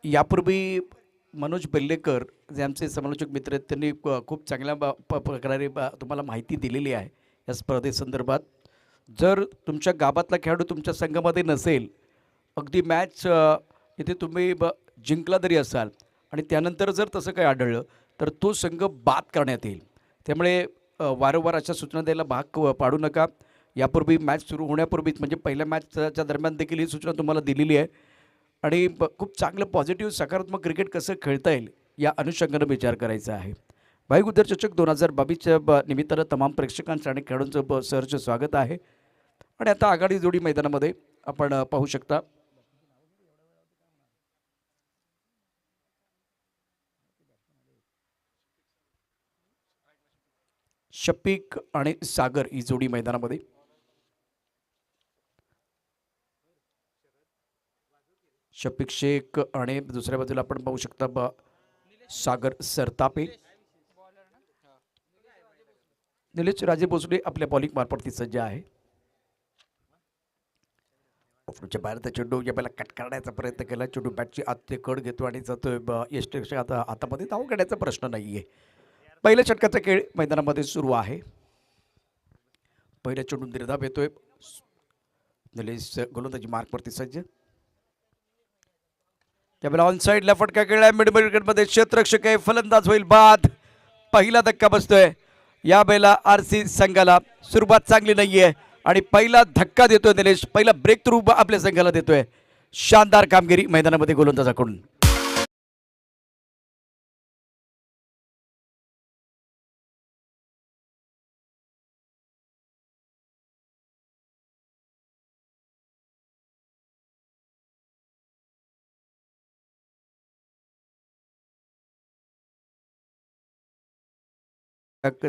यापूर्वी मनोज बेल्लेकर जे आमचे समालोचक मित्र आहेत त्यांनी खूप चांगल्या प्रकारे तुम्हाला माहिती दिलेली आहे या स्पर्धेसंदर्भात. जर तुमच्या गावातला खेळाडू तुमच्या संघामध्ये नसेल, अगदी मॅच इथे तुम्ही जिंकला तरी असाल आणि त्यानंतर जर तसं काही आढळलं तर तो संघ बाद करण्यात येईल. त्यामुळे वारंवार अशा सूचना द्यायला भाग पाडू नका. यापूर्वी मॅच सुरू होण्यापूर्वीच म्हणजे पहिल्या मॅचच्या दरम्यान देखील ही सूचना तुम्हाला दिलेली आहे आणि खूप चांगलं पॉझिटिव्ह सकारात्मक क्रिकेट कसं खेळता येईल या अनुषंगानं विचार करायचा आहे. भाई गुजर चषक 2022च्या निमित्तानं तमाम प्रेक्षकांचं आणि खेळाडूंचं सहर्ष स्वागत आहे. आणि आता आघाडी जोडी मैदानामध्ये आपण पाहू शकता शफिक आणि सागर ही जोडी मैदानामध्ये. शफिक शेख आणि दुसऱ्या बाजूला आपण पाहू शकता सागर सरतापे. निलेश राजे भोसले आपल्या बॉलिंग मार्फत सज्ज आहे. ऑफच्या बाहेर तर चेंडू याला कट करण्याचा प्रयत्न केला. चेंडू बॅटची आतले कड घेतो आणि जातोय यष्टी आता हातामध्ये धाव घेण्याचा प्रश्न नाही आहे. पहिल्या षटकाचा खेळ मैदानामध्ये सुरू आहे. पहिल्या चेंडू निर्धाव येतोय. निलेश गोलंदाजी मार्कवरती सज्ज. त्यावेळेला ऑन साईडला फटका खेळला. मिड विकेटमध्ये क्षेत्ररक्षक आहे. फलंदाज होईल बाद. पहिला धक्का बसतोय या वेळेला आरसी संघाला. सुरुवात चांगली नाहीये आणि पहिला धक्का देतोय निलेश. पहिला ब्रेक थ्रू आपल्या संघाला देतोय. शानदार कामगिरी मैदानामध्ये गोलंदाजाकडून.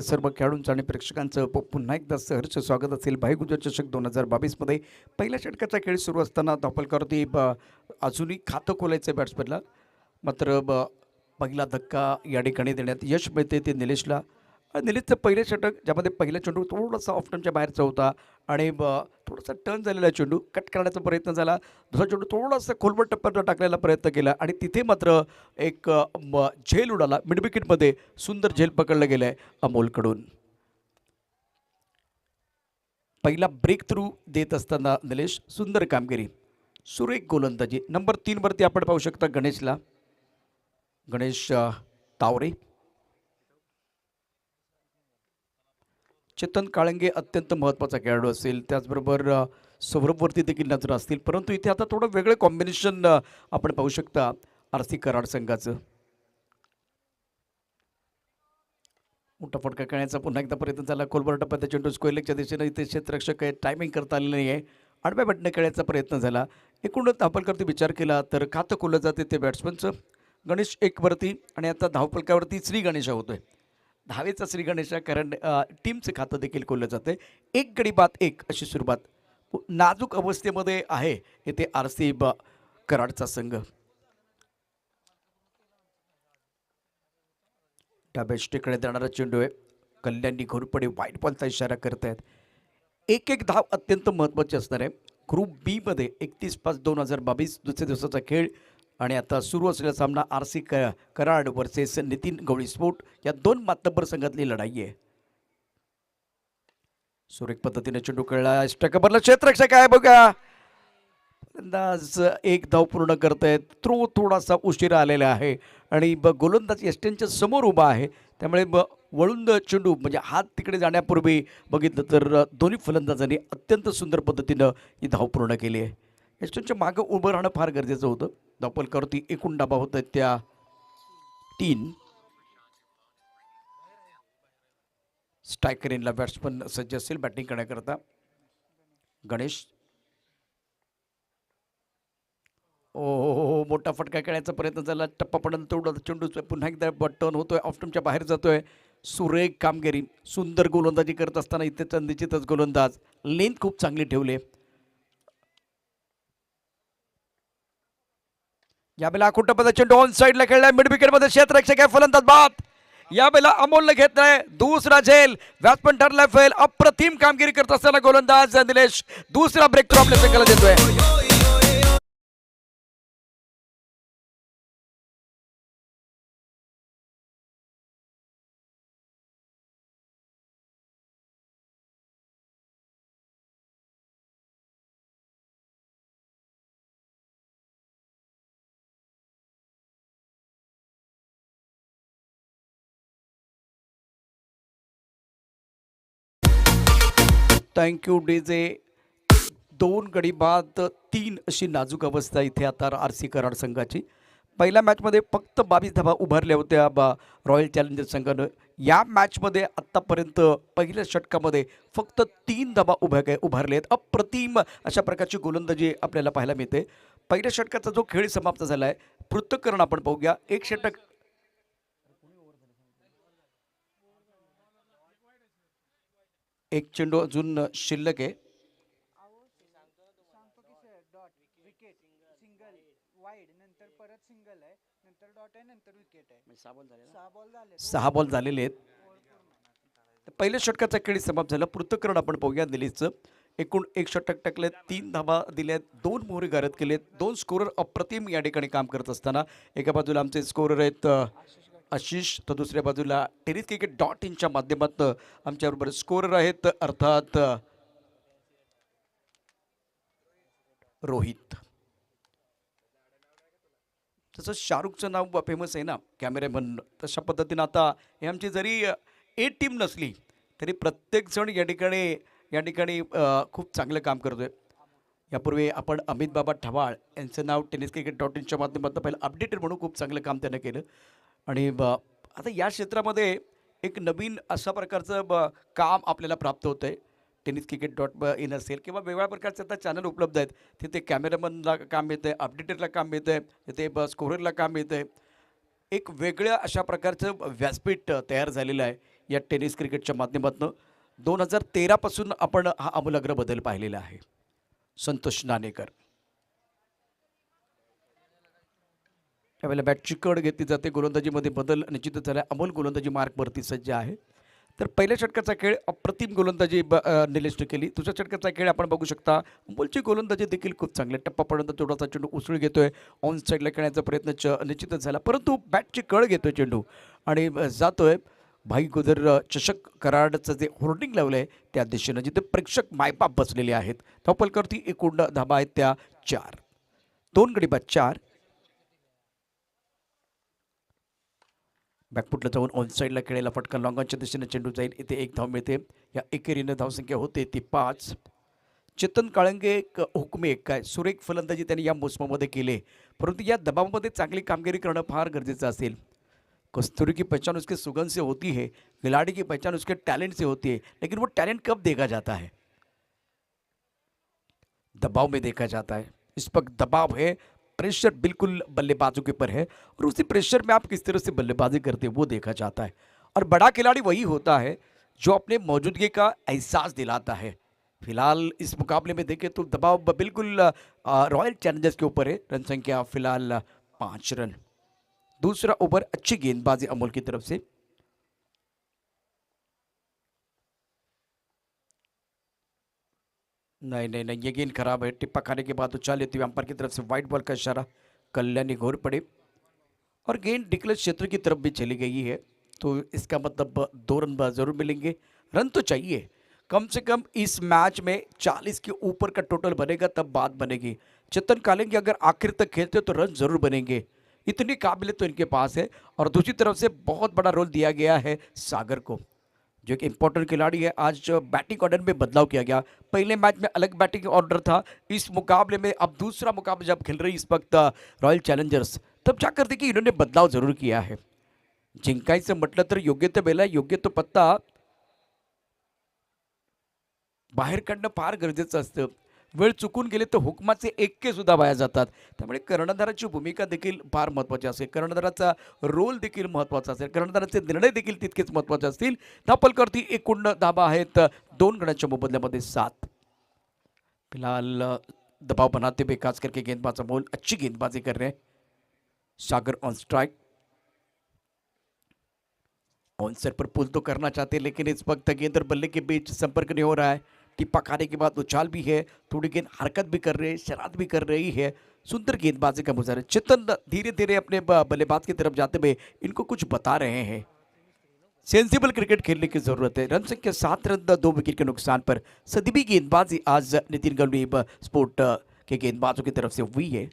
सर्व खेळाडूंचं आणि प्रेक्षकांचं पुन्हा एकदा सहर्ष स्वागत असेल भाई गुजर चषक 2022मध्ये. पहिल्या षटकाचा खेळ सुरू असताना धावफलकावरती अजूनही खातं खोलायचं बॅट्समॅनला. मात्र पहिला धक्का या ठिकाणी देण्यात यश मिळते ते निलेशला. निलेशचं पहिलं षटक ज्यामध्ये पहिला चेंडू थोडासा ऑफ टर्नच्या बाहेरचा होता आणि थोडासा टर्न झालेला चेंडू कट करण्याचा प्रयत्न झाला. दुसरा चेंडू थोडासा खोलवर टप्प्यावर टाकण्याचा प्रयत्न केला आणि तिथे मात्र एक झेल उडाला. मिड विकेटमध्ये सुंदर झेल पकडलं गेलं आहे अमोलकडून. पहिला ब्रेक थ्रू देत असताना निलेश सुंदर कामगिरी, सुरेख गोलंदाजी. नंबर 3 वरती आपण पाहू शकता गणेशला. गणेश तावरे. चेतन काळंगे अत्यंत महत्त्वाचा खेळाडू असेल. त्याचबरोबर सौरभवरती देखील नजर असतील. परंतु इथे आता थोडं वेगळं कॉम्बिनेशन आपण पाहू शकता आरसी कराड संघाचं. मोठा फटका खेळण्याचा पुन्हा एकदा प्रयत्न झाला. खोलवर टप्प्यात चेंडू स्क्वेअरलेगच्या दिशेनं इथे क्षेत्ररक्षक आहे. टायमिंग करता आलेलं नाही आहे. आडव्या बॅटने खेळायचा प्रयत्न झाला. एकूणच धावफलकावरती विचार केला तर खातं खोललं जाते ते बॅट्समनचं. गणेश 1 वरती आणि आता धावफलकावरती श्री गणेशा होतोय. धावेचा श्री गणेशा, कारण टीमचं खातं देखील खोललं जातं. 1 गडी बाद 1 अशी सुरुवात. नाजूक अवस्थेमध्ये आहे येथे आरसी कराडचा संघ. डाव्या स्टिकडे देणारा चेंडू आहे. कल्याणी घोरपडे वाईट बॉलचा इशारा करत आहेत. एक धाव अत्यंत महत्त्वाची असणार आहे. ग्रुप बी मध्ये 31/5/2022 दुसऱ्या दिवसाचा खेळ आणि आता सुरू असलेला सामना आरसी कराड वर्सेस नितीन गवळी स्पोर्ट या 2 मातब्बर संघातली लढाई आहे. सुरेख पद्धतीने चेंडू खेळला. स्ट्रायकरला क्षेत्ररक्षक आहे बघा. अंदाज 1 धाव पूर्ण करतायत. थ्रो थोडासा उशिरा आलेला आहे आणि गोलंदाज यष्ट्यांच्या समोर उभा आहे. त्यामुळे वळून चेंडू म्हणजे हात तिकडे जाण्यापूर्वी बघितलं तर दोन्ही फलंदाजांनी अत्यंत सुंदर पद्धतीनं ही धाव पूर्ण केली आहे. यष्ट्यांच्या मागं उभं राहणं फार गरजेचं होतं. धावफलकावरती एकूण डाबा होत आहेत त्या 3. स्ट्रायकर इनला बॅट्समन सज्ज असेल बॅटिंग करण्याकरता. गणेश. हो, मोठा फटका खेळण्याचा प्रयत्न झाला. टप्पा पडून तेवढा चेंडू पुन्हा एकदा बटन होतोय. ऑफ स्टंपच्या बाहेर जातोय. सुरेख कामगिरी, सुंदर गोलंदाजी करत असताना इथे निश्चितच गोलंदाज लेंथ खूप चांगली ठेवली. यावेळेला कुटुंबाचा चेंडू ऑन साईडला खेळलाय मिड विकेट मध्ये क्षेत्ररक्षक आहे फलंदाज बाद. यावेळेला अमोलने घेतलाय दुसरा झेल. बॅट्समन ठरलाय फेल. अप्रतिम कामगिरी करत असताना गोलंदाज निलेश दुसरा ब्रेक थ्रू आपल्या संघाला देतोय. Thank you DJ. 2 गडी बाद 3 अशी नाजूक अवस्था इथे आता आर सी कराड संघाची. पहिल्या मॅचमध्ये फक्त 22 धावा उभारल्या होत्या रॉयल चॅलेंजर्स संघानं. या मॅचमध्ये आत्तापर्यंत पहिल्या षटकामध्ये फक्त 3 धावा उभारले आहेत. अप्रतिम अशा प्रकारची गोलंदाजी आपल्याला पाहायला मिळते. पहिल्या षटकाचा जो खेळ समाप्त झाला आहे पृथक्करण आपण पाहूया. एक षटक एक चेंडू अजून शिल्लक आहे. सहा बॉल झालेले आहेत. पहिल्या षटकाचा खेळ समाप्त झाला. पृथक्करण आपण पाहूया निलेशचं. एकूण 1 षटक टाकलेत, 3 धावा दिल्यात, 2 मोहरी गारद केलेत, 2 स्कोरर अप्रतिम या ठिकाणी काम करत असताना एका बाजूला आमचे स्कोरर आहेत आशिष, तर दुसऱ्या बाजूला टेनिस क्रिकेट .inच्या माध्यमातून आमच्याबरोबर स्कोरर आहेत अर्थात रोहित. तसं शाहरुखचं नाव फेमस आहे ना कॅमेरामन, तशा पद्धतीनं आता हे आमची जरी टीम नसली तरी प्रत्येकजण या ठिकाणी खूप चांगलं काम करतोय. यापूर्वी आपण अमित बाबा ठवाळ यांचं नाव टेनिस क्रिकेट .inच्या माध्यमातून पहिलं अपडेटर म्हणून खूप चांगलं काम त्यानं केलं. आणि आता या क्षेत्रामध्ये एक नवीन अशा प्रकारचं काम आपल्याला प्राप्त होतं आहे. टेनिस क्रिकेट .in असेल किंवा वेगवेगळ्या प्रकारचे आता चॅनल उपलब्ध आहेत. तिथे कॅमेरामनला काम मिळतं आहे, अपडेटरला काम मिळतं आहे, तिथे स्कोररला काम मिळतं आहे. एक वेगळ्या अशा प्रकारचं व्यासपीठ तयार झालेलं आहे या टेनिस क्रिकेटच्या माध्यमातून. 2013 पासून आपण हा आमूलाग्र बदल पाहिलेला आहे. संतोष नाणेकर त्यावेळेला बॅटची कड घेतली जाते. गोलंदाजीमध्ये बदल निश्चितच झाला. अमोल गोलंदाजी मार्कवरती सज्ज आहे. तर पहिल्या षटकाचा खेळ अप्रतिम गोलंदाजी निलेशने केली. दुसऱ्या षटकाचा खेळ आपण बघू शकता अमोलची गोलंदाजी देखील खूप चांगली. टप्पा पडून थोडासा चेंडू उसळी घेतोय, ऑन साईडला खेळण्याचा प्रयत्न निश्चितच झाला, परंतु बॅटची कळ घेतोय चेंडू आणि जातोय भाई गुजर चषक कराडचं जे होर्डिंग लावलं आहे त्या दिशेनं, जिथे प्रेक्षक मायबाप बसलेले आहेत. धावपलकावरती एकूण धाबा आहेत त्या 4. 2 गडी बाद 4. बॅकफुटला जाऊन ऑन साईडला खेळायला फटका लॉंगॉनच्या दिशेने चेंडू जाईल. इथे 1 धाव मिळते. या एकेरीनं धावसंख्या होते ती 5. चेतन काळंगे एक हुकमी एक काय सुरेख फलंदाजी त्यांनी या मोसमामध्ये केले, परंतु या दबावामध्ये चांगली कामगिरी करणं फार गरजेचं असेल. कस्तूरी की पहचान उसके सुगंध से होती है, खिलाड़ी की पहचान उसके टैलेंट से होती है, लेकिन वो टैलेंट कब देखा जाता है? दबाव में देखा जाता है. इस वक्त दबाव है, प्रेशर बिल्कुल बल्लेबाजों के ऊपर है और उसी प्रेशर में आप किस तरह से बल्लेबाजी करते हैं वो देखा जाता है. और बड़ा खिलाड़ी वही होता है जो अपने मौजूदगी का एहसास दिलाता है. फिलहाल इस मुकाबले में देखें तो दबाव बिल्कुल रॉयल चैलेंजर्स के ऊपर है. रन संख्या फिलहाल 5 रन. दूसरा ओवर अच्छी गेंदबाजी अमोल की तरफ से. नहीं नहीं नहीं, ये गेंद खराब है. टिप्पा खाने के बाद उछाल लेती हुई अंपायर की तरफ से वाइट बॉल का इशारा. कल्याणी घोर पड़े और गेंद डिक्लेयर क्षेत्र की तरफ भी चली गई है, तो इसका मतलब 2 रन जरूर मिलेंगे. रन तो चाहिए कम से कम. इस मैच में 40 के ऊपर का टोटल बनेगा तब बात बनेगी. चेतन कालेंगे अगर आखिर तक खेलते तो रन जरूर बनेंगे, इतनी काबिलियत तो इनके पास है. और दूसरी तरफ से बहुत बड़ा रोल दिया गया है सागर को, जो एक इम्पोर्टेंट खिलाड़ी है. आज बैटिंग ऑर्डर में बदलाव किया गया. पहले मैच में अलग बैटिंग ऑर्डर था, इस मुकाबले में अब दूसरा मुकाबला जब खेल रही इस वक्त रॉयल चॅलेंजर्स, तब जाकर देखिए इन्होंने बदलाव जरूर किया है. जिंकायचं म्हटलं तर योग्य तो बेला योग्य तो पत्ता बाहेर काढणं फार गरजेचं असतं. वेळ चुकून गेले तर हुकमाचे एक्के सुद्धा वाया जातात. त्यामुळे कर्णधाराची भूमिका देखील फार महत्त्वाची असेल, कर्णधाराचा रोल देखील महत्त्वाचा असेल, कर्णधाराचे निर्णय देखील तितकेच महत्त्वाचे असतील. धावपलकावरती एकूण धाबा आहेत 2 गड्यांच्या मोबदल्यामध्ये 7. फिलहाल दबाव बनाते हुए खास करके गेंदबाज अमोल अच्छी गेंदबाजी कर रहे हैं. सागर ऑन स्ट्राइक। ऑनसेट पर पुल तो करना चाहते हैं, लेकिन इस वक्त गेंद और बल्ले के बीच संपर्क नहीं हो रहा है। टिप्पा खाने के बाद उछाल भी है, थोड़ी गेंद हरकत भी कर रही है, शरारत भी कर रही है। सुंदर गेंदबाजी का मुजाहरा। चेतन धीरे धीरे अपने बल्लेबाज की तरफ जाते हुए इनको कुछ बता रहे हैं। सेंसिबल क्रिकेट खेलने की जरूरत है। रन संख्या 7 रन 2 विकेट के नुकसान पर सदीबी गेंदबाजी आज नितिन गवली स्पोर्ट के गेंदबाजों की तरफ से हुई है।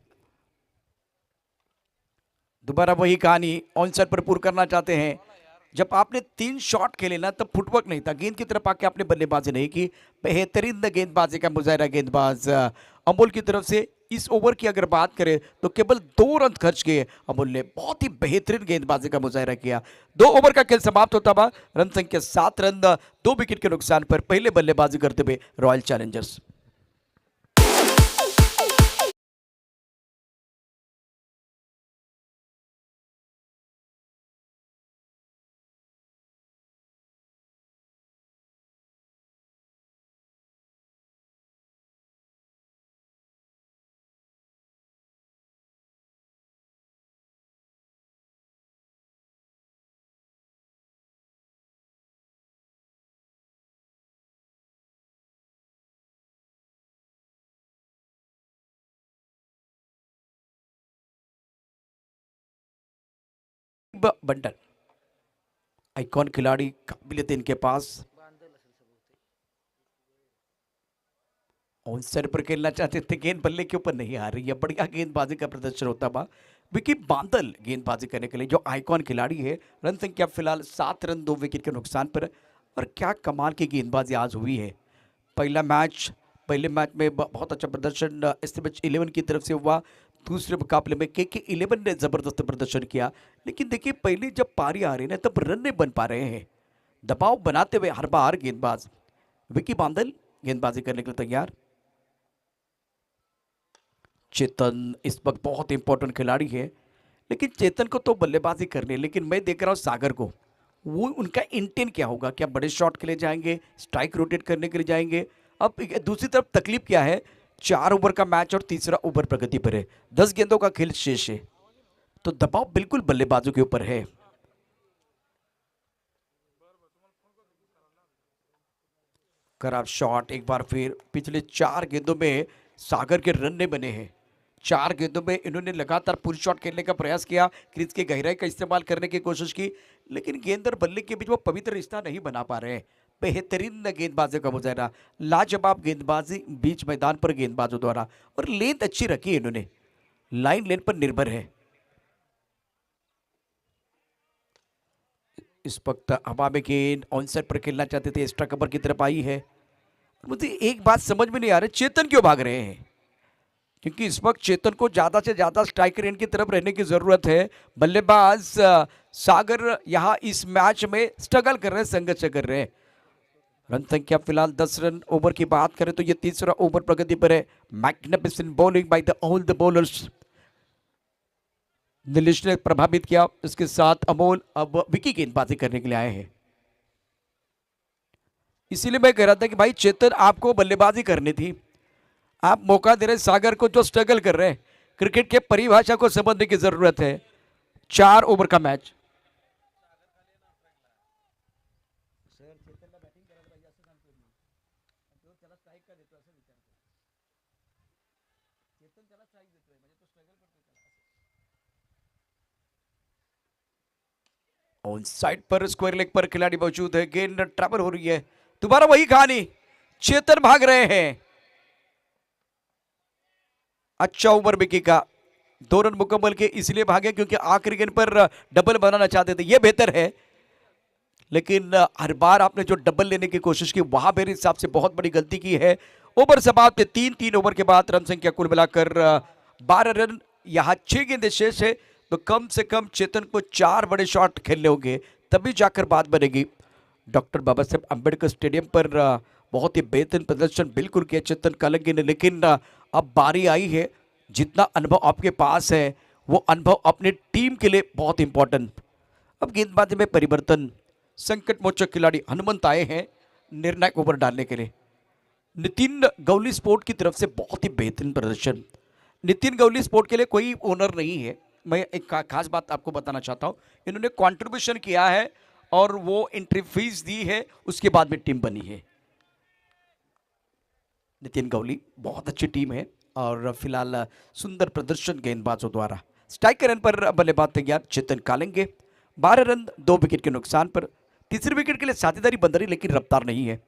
दोबारा वही कहानी, ऑनसेट पर पूर्ण करना चाहते हैं। जब आपने 3 शॉट खेले ना, तब फुटवर्क नहीं था, गेंद की तरफ आके आपने बल्लेबाजी नहीं की। बेहतरीन गेंदबाजी का मुजाहरा गेंदबाज अमोल की तरफ से। इस ओवर की अगर बात करें तो केवल 2 रन खर्च किए अमोल ने। बहुत ही बेहतरीन गेंदबाजी का मुजाहरा किया। 2 ओवर का खेल समाप्त होता हुआ रन संख्या 7 रन 2 विकेट के नुकसान पर पहले बल्लेबाजी करते हुए रॉयल चैलेंजर्स। बंडल आइकॉन खिलाड़ी, काबिलियत इनके पास। ऑनसाइड पर खेलना चाहते थे, गेंद बल्ले के ऊपर नहीं आ रही है। बढ़िया गेंदबाजी का प्रदर्शन होता बा। विकी बांदल गेंदबाजी करने के लिए जो आइकॉन खिलाड़ी है। रन संख्या फिलहाल 7 रन 2 विकेट के नुकसान पर। और क्या कमाल की गेंदबाजी आज हुई है। पहले मैच में बहुत अच्छा प्रदर्शन एसएमएच 11 की तरफ से हुआ। दूसरे मुकाबले में के 11 ने जबरदस्त प्रदर्शन किया। लेकिन देखिए, पहले जब पारी आ रही है ना, तब रन नहीं बन पा रहे हैं। दबाव बनाते हुए हर बार गेंदबाज विकी बांदल गेंदबाजी करने के लिए तैयार। चेतन इस वक्त बहुत इंपॉर्टेंट खिलाड़ी है, लेकिन चेतन को तो बल्लेबाजी करनी है। लेकिन मैं देख रहा हूँ सागर को, वो उनका इंटेंट क्या होगा। क्या बड़े शॉट के लिए जाएंगे, स्ट्राइक रोटेट करने के लिए जाएंगे। अब दूसरी तरफ तकलीफ क्या है, 4 ओवर का मैच और तीसरा ओवर प्रगति पर है। 10 गेंदों का खेल शेष है, तो दबाव बिल्कुल बल्लेबाजों के ऊपर है। खराब शॉट एक बार फिर। पिछले 4 गेंदों में सागर के रन नहीं बने हैं। 4 गेंदों में इन्होंने लगातार पुल शॉट खेलने का प्रयास किया, क्रीज की गहराई का इस्तेमाल करने की कोशिश की, लेकिन गेंद और बल्ले के बीच वो पवित्र रिश्ता नहीं बना पा रहे हैं। बेहतरीन गेंदबाजी का मुजाहरा, लाजवाब गेंदबाजी बीच मैदान पर गेंदबाजों द्वारा। और लेंथ अच्छी रखी है इन्होंने, लाइन लेंथ पर निर्भर है। इस वक्त हवा में गेंद ऑनसेट पर खेलना चाहते थे, एक्स्ट्रा कवर की तरफ आई है। मुझे एक बात समझ में नहीं आ रही, चेतन क्यों भाग रहे हैं। क्योंकि इस वक्त चेतन को ज्यादा से ज्यादा स्ट्राइक रेंज की तरफ रहने की जरूरत है। बल्लेबाज सागर यहां इस मैच में स्ट्रगल कर रहे हैं, संघर्ष कर रहे हैं। रन संख्या फिलहाल 10 रन। ओवर की बात करें तो ये तीसरा ओवर प्रगति पर है। Magnificent bowling by the all the bowlers. Nilesh ने प्रभावित किया, इसके साथ अमोल अब विकी गेंदबाजी करने के लिए आए हैं। इसीलिए मैं कह रहा था कि भाई चेतन, आपको बल्लेबाजी करनी थी। आप मौका दे रहे सागर को जो स्ट्रगल कर रहे हैं। क्रिकेट के परिभाषा को समझने की जरूरत है। 4 ओवर का मैच। ऑन साइड पर स्क्वायर लेग पर खिलाड़ी मौजूद है, गेंद ट्रैवल हो रही है। दोबारा वही कहानी, चेतन भाग रहे हैं। अच्छा ओवर विकी का, 2 रन मुकम्मल के इसलिए भागे क्योंकि आखिरी गेंद पर डबल बनाना चाहते थे, यह बेहतर है। लेकिन हर बार आपने जो डबल लेने की कोशिश की, वहां मेरे हिसाब से बहुत बड़ी गलती की है। ओवर समाप्त, 3 ओवर के बाद रन संख्या कुल मिलाकर 12 रन। यहां 6 गेंदें शेष है, तो कम से कम चेतन को 4 बड़े शॉट खेलने होंगे, तभी जाकर बात बनेगी। डॉक्टर बाबा साहेब अम्बेडकर स्टेडियम पर बहुत ही बेहतरीन प्रदर्शन बिल्कुल किया चेतन कालंगी ने। लेकिन अब बारी आई है, जितना अनुभव आपके पास है वो अनुभव अपनी टीम के लिए बहुत इंपॉर्टेंट। अब गेंदबाजी में परिवर्तन, संकट मोचक खिलाड़ी हनुमंत आए हैं निर्णायक ओवर डालने के लिए। नितिन गवली स्पोर्ट की तरफ से बहुत ही बेहतरीन प्रदर्शन। नितिन गवली स्पोर्ट के लिए कोई ओनर नहीं है, मैं एक खास बात आपको बताना चाहता हूँ, इन्होंने कंट्रीब्यूशन किया है और वो एंट्री फीस दी है, उसके बाद में टीम बनी है। नितिन गौली बहुत अच्छी टीम है और फिलहाल सुंदर प्रदर्शन गेंदबाजों द्वारा। स्ट्राइकर रन पर बल्लेबाज तैयार चेतन कालेंगे, 12 रन 2 विकेट के नुकसान पर। तीसरे विकेट के लिए साझेदारी बन रही लेकिन रफ्तार नहीं है।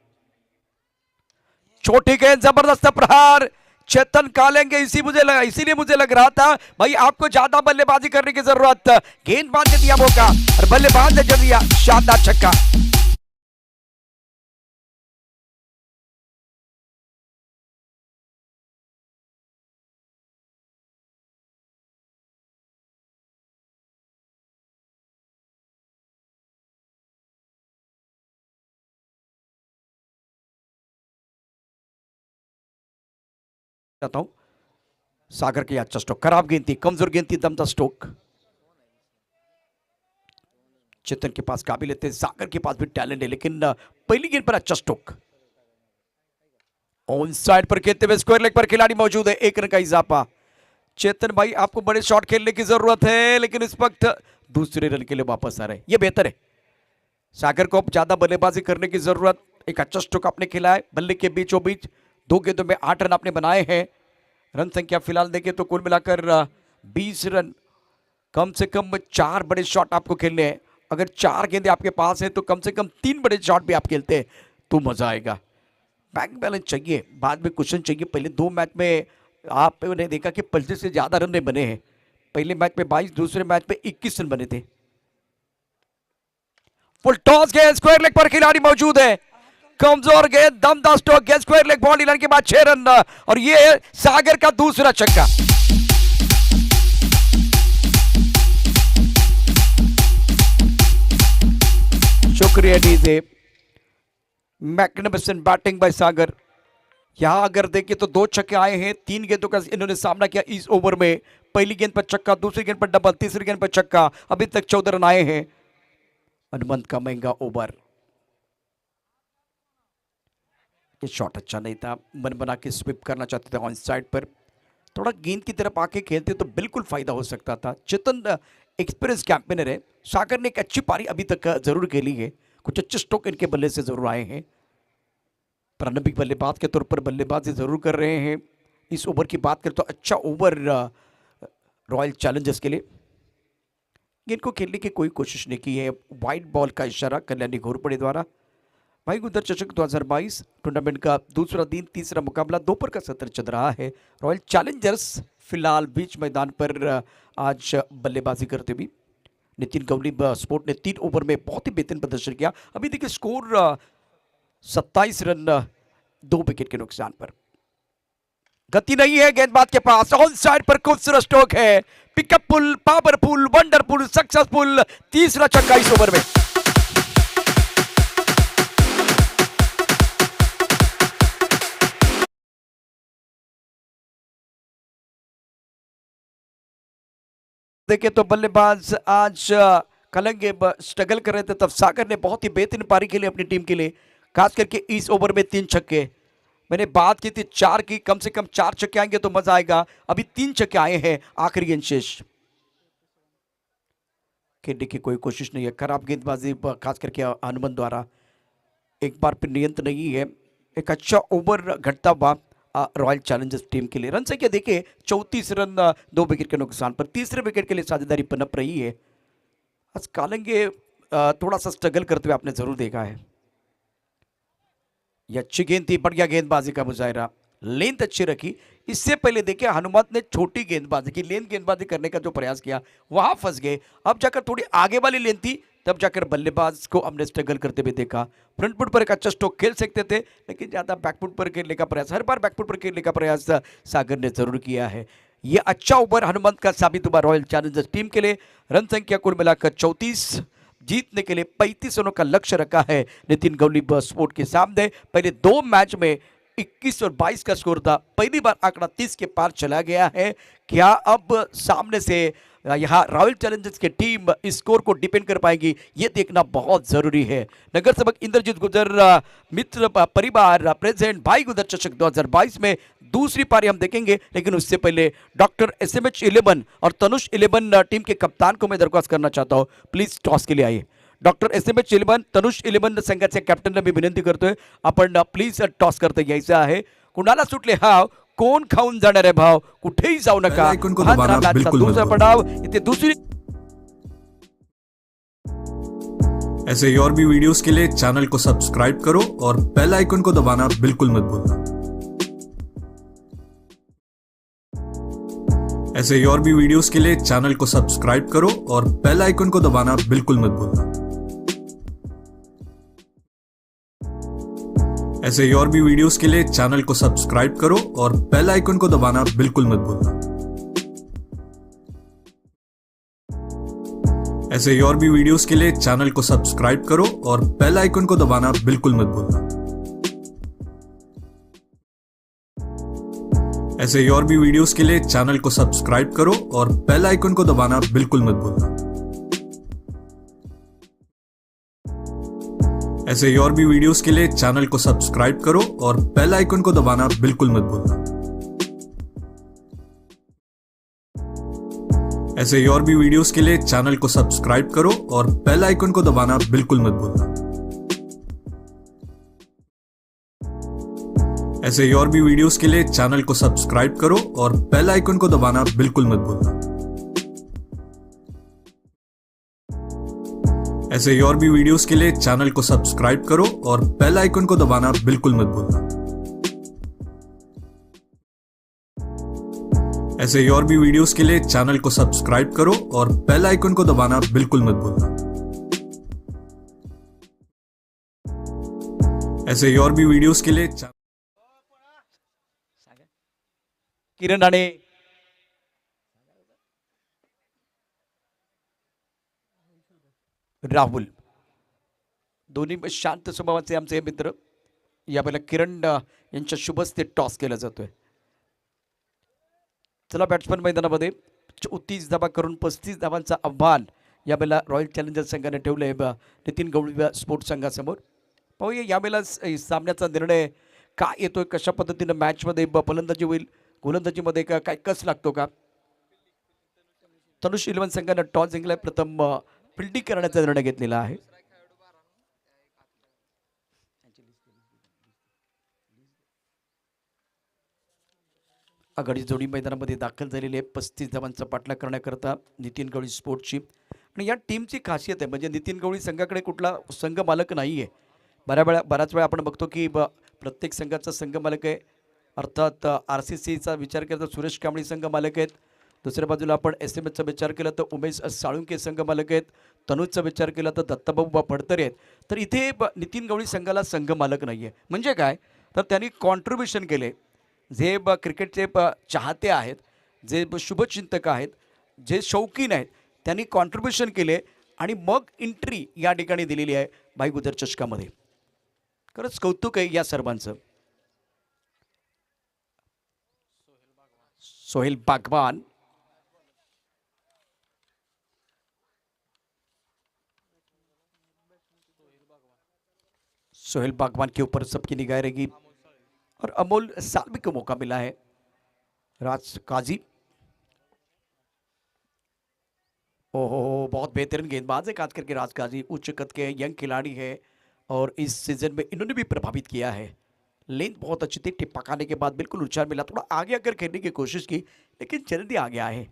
छोटी गेंद, जबरदस्त प्रहार, चेतन कालेंगे। इसीलिए मुझे लग रहा था भाई आपको ज्यादा बल्लेबाजी करने की जरूरत। गेंदबाज ने दिया मौका और बल्लेबाज ने जड़ दिया शानदार छक्का। चाहता हूं सागर की अच्छा स्ट्रोक, खराब गेंद थी, कमजोर गेंद थी, दमदार स्ट्रोक। चेतन के पास काबिलियत है, सागर के पास भी टैलेंट है, लेकिन पहली गेंद पर अच्छा स्ट्रोक। ऑन साइड पर खेलते हुए स्क्वायर लेग पर खिलाड़ी मौजूद है, 1 रन का इजाफा। चेतन भाई आपको बड़े शॉट खेलने की जरूरत है, लेकिन इस वक्त दूसरे रन के लिए वापस आ रहे हैं, ये बेहतर है। सागर को अब ज्यादा बल्लेबाजी करने की जरूरत। एक अच्छा स्ट्रोक आपने खेला है, बल्ले के बीचों बीच 2 गेंदों में 8 रन आपने बनाए हैं। रन संख्या फिलहाल देखें तो कुल मिलाकर 20 रन। कम से कम 4 बड़े शॉट आपको खेलने हैं। अगर 4 गेंदें आपके पास हैं तो कम से कम 3 बड़े शॉट भी आप खेलते हैं तो मजा आएगा। बैंक बैलेंस चाहिए, बाद में क्वेश्चन चाहिए। पहले 2 मैच में आपने देखा कि 25 से ज्यादा रन नहीं बने हैं। पहले मैच में 22, दूसरे मैच में 21 रन बने थे। फुल टॉस गेंद, स्क्वायर लेग पर खिलाड़ी मौजूद है, कमजोर गेंद, दमदार स्ट्रोक गेंद, स्क्वायर लेग बाउंड्री लाइन के बाद 6 रन और ये सागर का दूसरा छक्का। शुक्रिया डीजे। मैग्निफिसेंट बैटिंग बाय सागर। यहां अगर देखें तो 2 छक्के आए हैं, 3 गेंदों का इन्होंने सामना किया इस ओवर में। पहली गेंद पर छक्का, दूसरी गेंद पर डबल, तीसरी गेंद पर छक्का। अभी तक 14 रन आए हैं। हनुमंत का महंगा ओवर। ये शॉट अच्छा नहीं था, मन बना के स्विप करना चाहते थे ऑन साइड पर। थोड़ा गेंद की तरफ आके खेलते तो बिल्कुल फायदा हो सकता था। चेतन एक्सपीरियंस कैंपेनर है। सागर ने एक अच्छी पारी अभी तक जरूर खेली है, कुछ अच्छे स्ट्रोक इनके बल्ले से जरूर आए हैं। प्रारंभिक बल्लेबाज के तौर पर बल्लेबाजी जरूर कर रहे हैं। इस ओवर की बात करें तो अच्छा ओवर रॉयल चैलेंजर्स के लिए। गेंद को खेलने की कोई कोशिश नहीं की है। वाइट बॉल का इशारा कल्याणी घोरपड़े द्वारा। भाई गुंदर चषक 2022 टूर्नामेंट का दूसरा दिन, तीसरा मुकाबला दोपहर का सत्र चल रहा है। रॉयल चैलेंजर्स फिलहाल बीच मैदान पर आज बल्लेबाजी करते हुए। नितिन गौली स्पोर्ट ने 3 ओवर में बहुत ही बेहतरीन प्रदर्शन किया। अभी देखिए स्कोर 27 रन 2 विकेट के नुकसान पर। गति नहीं है गेंदबाज के पास, ऑन साइड पर खूबसूरत स्ट्रोक है, पिकअपफुल, पावरफुल, वंडरफुल, सक्सेसफुल, तीसरा छक्का इस ओवर में। देखे तो बल्लेबाज आज कलंगे स्ट्रगल कर रहे थे, तब सागर ने बहुत ही बेहतरीन पारी खेली अपनी टीम के लिए, खास करके इस ओवर में 3 छक्के। मैंने बात की थी 4 की, कम से कम 4 छक्के आएंगे तो मजा आएगा। अभी 3 छक्के आए हैं, आखिरी गेंद शेष। खेलने की कोई कोशिश नहीं है, खराब गेंदबाजी खास करके हनुमंत द्वारा। एक बार फिर नियंत्रण नहीं है। एक अच्छा ओवर घटता हुआ रॉयल चैलेंजर्स टीम के लिए। रन संख्या देखिए 34 रन 2 विकेट के नुकसान पर। तीसरे विकेट के लिए साझेदारी पनप रही है। आज कालेंगे थोड़ा सा स्ट्रगल करते हुए आपने जरूर देखा है। ये अच्छी गेंद थी, बढ़िया गेंदबाजी का मुजाहरा, लेंथ अच्छी रखी। इससे पहले देखिए हनुमंत ने छोटी गेंदबाजी की, लेंथ गेंदबाजी करने का जो प्रयास किया वहां फंस गए। अब जाकर थोड़ी आगे वाली लेंथ थी, तब जाकर बल्लेबाज को हमने स्ट्रगल करते हुए देखा। फ्रंट फुट पर एक अच्छा स्ट्रोक खेल सकते थे, लेकिन ज्यादा बैकफुट पर खेलने का प्रयास, हर बार बैकफुट पर खेलने का प्रयास सागर ने जरूर किया है। यह अच्छा ओवर हनुमंत का साबित हुआ रॉयल चैलेंजर्स टीम के लिए। रन संख्या कुल मिलाकर 34, जीतने के लिए 35 रनों का लक्ष्य रखा है नितिन गौली स्पोर्ट के सामने। पहले 2 मैच में 21 और 22 का स्कोर था, पहली बार आंकड़ा 30 के पार चला गया है। क्या अब सामने से यहाँ रॉयल चैलेंजर्स की टीम इस स्कोर को डिपेंड कर पाएगी, ये देखना बहुत जरूरी है। नगर सेवक इंद्रजीत गुजर मित्र परिवार प्रेजेंट भाई गुंदर चषक 2022 में दूसरी पारी हम देखेंगे, लेकिन उससे पहले डॉक्टर SMH 11 और तनुष 11 टीम के कप्तान को मैं दरख्वास्त करना चाहता हूँ, प्लीज टॉस के लिए आइए. डॉक्टर SMH 11 तनुष 11 संघाचे कॅप्टनला मी विनंती करतोय, आपण प्लीज टॉस करता यायचं आहे. कुणाला सुटले हाव, कोण खाऊन जाणार आहे भाव, कुठेही जाऊ नका. पहला आइकन को दबाना बिल्कुल मत दूसरा भूलना. पडाव इथे दूसरी. ऐसे ही और भी वीडियोस के लिए चैनल को सब्सक्राइब करो और बेल आइकन को दबाना बिल्कुल मत भूलना. ऐसे ही और भी वीडियोस के लिए चैनल को सब्सक्राइब करो और बेल आइकन को दबाना बिल्कुल मत भूलना. ऐसे ही और भी वीडियोस के लिए चैनल को सब्सक्राइब करो और बेल आइकन को दबाना बिल्कुल मत भूलना. ऐसे ही और भी वीडियोस के लिए चैनल को सब्सक्राइब करो और बेल आइकन को दबाना बिल्कुल मत भूलना. ऐसे ही और भी वीडियोस के लिए चैनल को सब्सक्राइब करो और बेल आइकन को दबाना बिल्कुल मत भूलना. ऐसे ही और भी वीडियोस के लिए चैनल को सब्सक्राइब करो और बेल आइकन को दबाना बिल्कुल मत भूलना. ऐसे ही और भी वीडियोस के लिए चैनल को सब्सक्राइब करो और बेल आइकन को दबाना बिल्कुल मत भूलना. ऐसे ही और भी वीडियोस के लिए चैनल को सब्सक्राइब करो और बेल आइकन को दबाना बिल्कुल मत भूलना. ऐसे ही और भी वीडियोस के लिए चैनल को सब्सक्राइब करो और बेल आइकन को दबाना बिल्कुल मत भूलना. ऐसे ही और भी वीडियोस के लिए चैनल को सब्सक्राइब करो और बेल आइकन को दबाना बिल्कुल मत भूलना. ऐसे ही और भी वीडियोस के लिए किरण राणे, राहुल, दोन्ही शांत स्वभावाचे आमचे हे मित्र. यावेळेला किरण यांच्या शुभ हस्ते टॉस केला जातोय. चला बॅट्समन मैदानामध्ये 34 धावा करून 35 धावांचं आव्हान यावेळेला रॉयल चॅलेंजर्स संघाने ठेवलंय नितीन गवळी स्पोर्ट्स संघासमोर. पाहूया यावेळेला सामन्याचा निर्णय काय येतोय, कशा पद्धतीनं मॅचमध्ये फलंदाजी होईल, गोलंदाजीमध्ये काय कस लागतो का. तनुष 11 संघाने टॉस जिंकलाय, प्रथम फिल्डिंग करण्याचा निर्णय घेतलेला आहे. आघाडी जोडी मैदानामध्ये दाखल झालेली आहे 35 धावांचा पाठलाग करण्याकरता नितीन गवळी स्पोर्ट्सची. आणि या टीमची खासियत आहे म्हणजे नितीन गवळी संघाकडे कुठला संघ मालक नाही आहे. बऱ्याच वेळा आपण बघतो की प्रत्येक संघाचा संघ मालक आहे. अर्थात RCCचा विचार केला तर सुरेश कांबळी संघ मालक आहेत. दुसऱ्या बाजूला आपण SMHचा विचार केला तर उमेश साळुंके संघ मालक आहेत. तनुजचा विचार केला तर दत्ताभाऊ फडतरे आहेत. तर इथे नितीन गवळी संघाला संघ मालक नाही आहे. म्हणजे काय तर त्यांनी कॉन्ट्रीब्युशन केले. जे क्रिकेटचे चाहते आहेत, जे शुभचिंतक आहेत, जे शौकीन आहेत, त्यांनी कॉन्ट्रीब्युशन केले आणि मग एंट्री या ठिकाणी दिलेली आहे भाईगुजर चषकामध्ये. खरंच कौतुक आहे या सर्वांचं. सोहेल बागवान, सोहेल बागवान के ऊपर सबकी निगाह रहेगी और अमोल सालवी को मौका मिला है. राज काजी, ओहो बहुत बेहतरीन गेंदबाज है खास करके राज काजी. उच्च कद के यंग खिलाड़ी है और इस सीजन में इन्होंने भी प्रभावित किया है. लेंथ बहुत अच्छी थी, टिप पकाने के बाद बिल्कुल उछाल मिला, थोड़ा आगे आकर खेलने की कोशिश की लेकिन जल्दी आ गया है.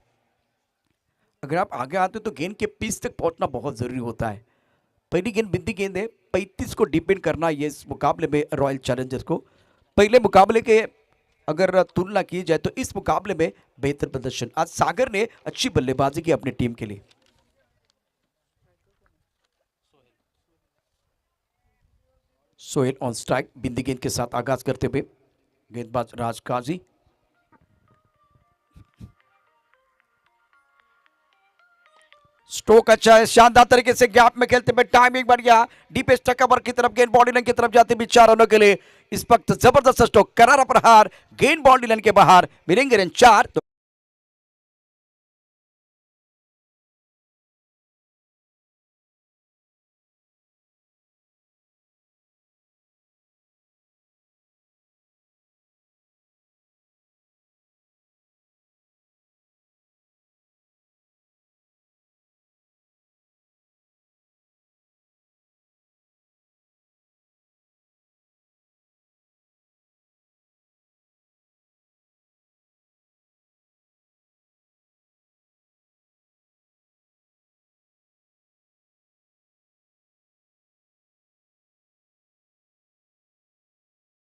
अगर आप आगे आते तो गेंद के पीस तक पहुंचना बहुत ज़रूरी होता है. पहली गेंद बिंदी गेंद है, 35 को डिपेंड करना ये इस मुकाबले में रॉयल चैलेंजर्स को. पहले मुकाबले के अगर तुलना की जाए तो इस मुकाबले में बेहतर प्रदर्शन. आज सागर ने अच्छी बल्लेबाजी की अपनी टीम के लिए. सोहेल ऑन स्ट्राइक, बिंदी गेंद के साथ आगाज करते हुए गेंदबाज राज काजी. स्ट्रोक अच्छा है, शानदार तरीके से गैप में खेलते हुए टाइमिंग बढ़िया. डीप स्टक कवर की तरफ गेंद बॉडी लाइन की तरफ जाते हुए 4 रनों के लिए इस वक्त जबरदस्त स्ट्रोक, करारा प्रहार, गेंद बॉडी लाइन के बाहर, मिलेंगे रन 4.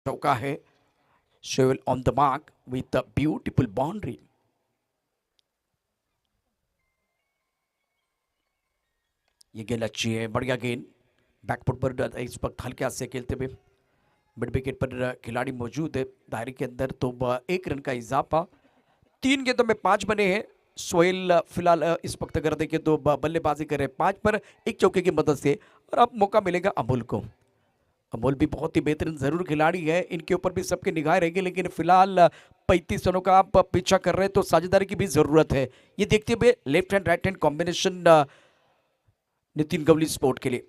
चौका है, shovel on the mark with a beautiful boundary. ये गेंद अच्छी है, बढ़िया गेंद। बैकफुट पर इस वक्त हल्के हाथ से खेलते हुए मिड विकेट पर खिलाड़ी मौजूद है दायरे के अंदर, तो 1 रन का इजाफा। 3 गेंदों में 5 बने हैं। सोहेल फिलहाल इस वक्त अगर देखें तो बल्लेबाजी कर रहे हैं 5 पर 1 चौके की मदद से, और अब मौका मिलेगा अमोल को। अमोल भी बहुत ही बेहतरीन जरूर खिलाड़ी है, इनके ऊपर भी सबकी निगाह रहेगी, लेकिन फिलहाल 35 रनों का आप पीछा कर रहे हैं तो साझेदारी की भी जरूरत है। ये देखते हुए left hand right hand combination Nitin Gawli sport के लिए।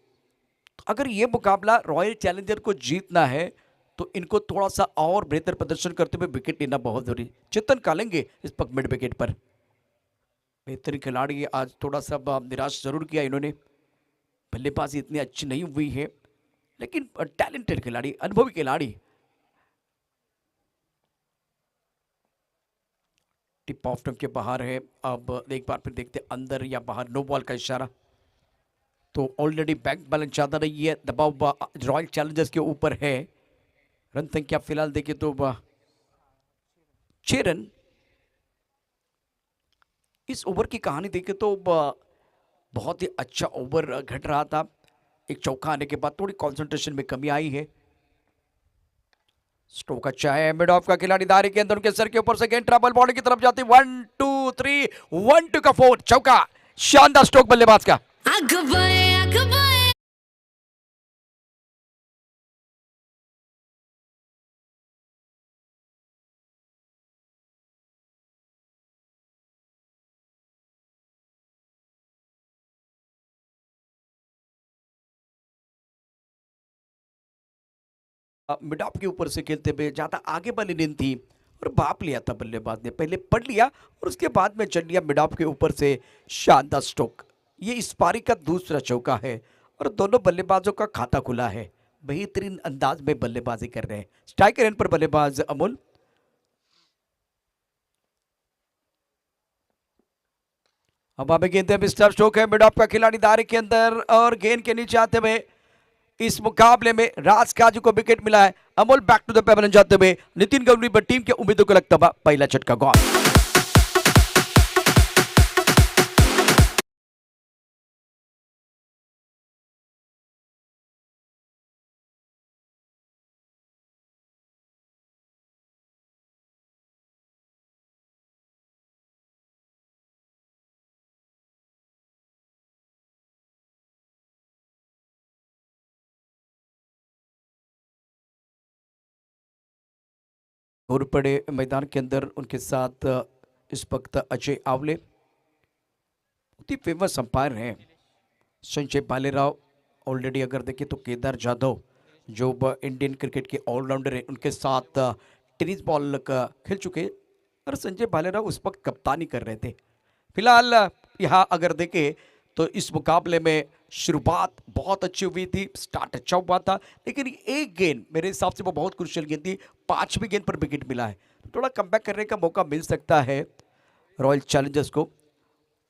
अगर ये मुकाबला रॉयल चैलेंजर को जीतना है तो इनको थोड़ा सा और बेहतर प्रदर्शन करते हुए विकेट लेना बहुत जरूरी। चेतन कालेंगे इस वक्त मिड विकेट पर, बेहतरीन खिलाड़ी है। आज थोड़ा सा निराश जरूर किया इन्होंने, बल्लेबाजी इतनी अच्छी नहीं हुई है, लेकिन टैलेंटेड खिलाड़ी, अनुभवी खिलाड़ी। टिप ऑफ स्टंप के बाहर है। अब एक बार फिर देखते अंदर या बाहर, नो बॉल का इशारा। तो ऑलरेडी बैंक बैलेंस ज्यादा नहीं है, दबाव रॉयल चैलेंजर्स के ऊपर है। रन संख्या फिलहाल देखिए तो 6 रन। इस ओवर की कहानी देखें तो बहुत ही अच्छा ओवर घट रहा था। एक चौका आने के बाद थोड़ी कंसंट्रेशन में कमी आई है। स्ट्रोक अच्छा है, मिड ऑफ का खिलाड़ी दायरे के अंदर, उनके सर के ऊपर से गेंद ट्रबल बॉडी की तरफ जाती, 1 2 3 1 2 का 4 चौका। शानदार स्ट्रोक बल्लेबाज का। मिड ऑफ के ऊपर से खेलते हुए ज्यादा आगे वाली गेंद थी और भाप लिया था बल्लेबाज ने, पहले पढ़ लिया और उसके बाद में चल लिया मिड ऑफ के ऊपर से। शानदार स्ट्रोक। ये इस पारी का दूसरा चौका है और दोनों बल्लेबाजों का खाता खुला है, बेहतरीन अंदाज में बल्लेबाजी कर रहे हैं। स्ट्राइकर एंड पर बल्लेबाज अमोल। अब हमें गेंद मिस्टर स्ट्रोक है, मिड ऑफ का खिलाड़ी दायरे के अंदर और गेंद के नीचे आते हुए इस मुकाबले में राज काजू को विकेट मिला है। अमोल बैक टू द पेवन जाते हुए नितिन गवली पर टीम के उम्मीदों को लगता हुआ पहला झटका गॉल। घूर पड़े मैदान के अंदर उनके साथ इस वक्त अजय आवले, बहुत ही फेमस अंपायर हैं। संजय भालेराव, ऑलरेडी अगर देखें तो केदार जाधव जो इंडियन क्रिकेट के ऑलराउंडर हैं, उनके साथ टेनिस बॉल का खेल चुके हैं और संजय भालेराव उस वक्त कप्तानी कर रहे थे। फिलहाल यहाँ अगर देखें तो इस मुकाबले में शुरुआत बहुत अच्छी हुई थी, स्टार्ट अच्छा हुआ था, लेकिन एक गेंद मेरे हिसाब से वो बहुत क्रुशियल गेंद थी, 5वीं गेंद पर विकेट मिला है, तो थोड़ा कमबैक करने का मौका मिल सकता है रॉयल चैलेंजर्स को।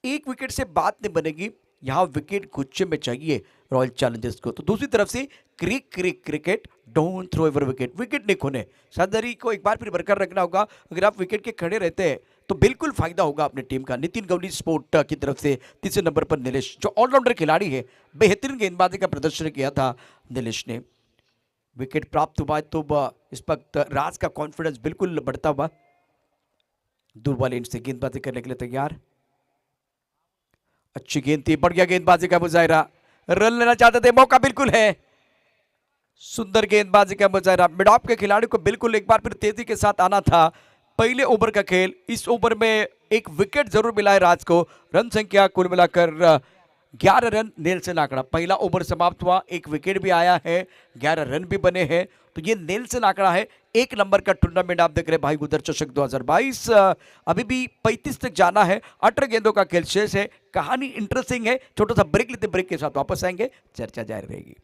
एक विकेट से बात नहीं बनेगी, यहाँ विकेट गुच्छे में चाहिए रॉयल चैलेंजर्स को। तो दूसरी तरफ से cricket don't throw ever wicket, wicket नहीं खोने। साझेदारी को एक बार फिर बरकरार रखना होगा। अगर आप विकेट के खड़े रहते हैं तो बिल्कुल फायदा होगा अपनी टीम का। नितिन गवली स्पोर्ट की तरफ से तीसरे नंबर पर नीलेश, जो ऑलराउंडर खिलाड़ी है, बेहतरीन गेंदबाजी का प्रदर्शन किया था नीलेश ने। विकेट प्राप्त हुआ तो इस वक्त राज का कॉन्फिडेंस बिल्कुल बढ़ता हुआ। दूर वाले एंड से गेंदबाजी करने के लिए तैयार। अच्छी गेंद थी, बढ़िया गेंदबाजी का मुजाहिरा, रन लेना चाहते थे, मौका बिल्कुल है। सुंदर गेंदबाजी का मुजाहिरा, मिड ऑफ के खिलाड़ी को बिल्कुल एक बार फिर तेजी के साथ आना था। पहले ओवर का खेल, इस ओवर में एक विकेट जरूर मिला है राज को। रन संख्या कुल मिलाकर 11 रन, नेल्सन आंकड़ा। पहला ओवर समाप्त हुआ, एक विकेट भी आया है, 11 रन भी बने हैं, तो ये नेल्सन आंकड़ा है। 1 नंबर का टूर्नामेंट आप देख रहे हैं भाई गुदर चषक 2022। अभी भी 35 तक जाना है, 18 गेंदों का खेल शेष है। कहानी इंटरेस्टिंग है। छोटा सा ब्रेक लेते, ब्रेक के साथ वापस आएंगे, चर्चा जारी रहेगी।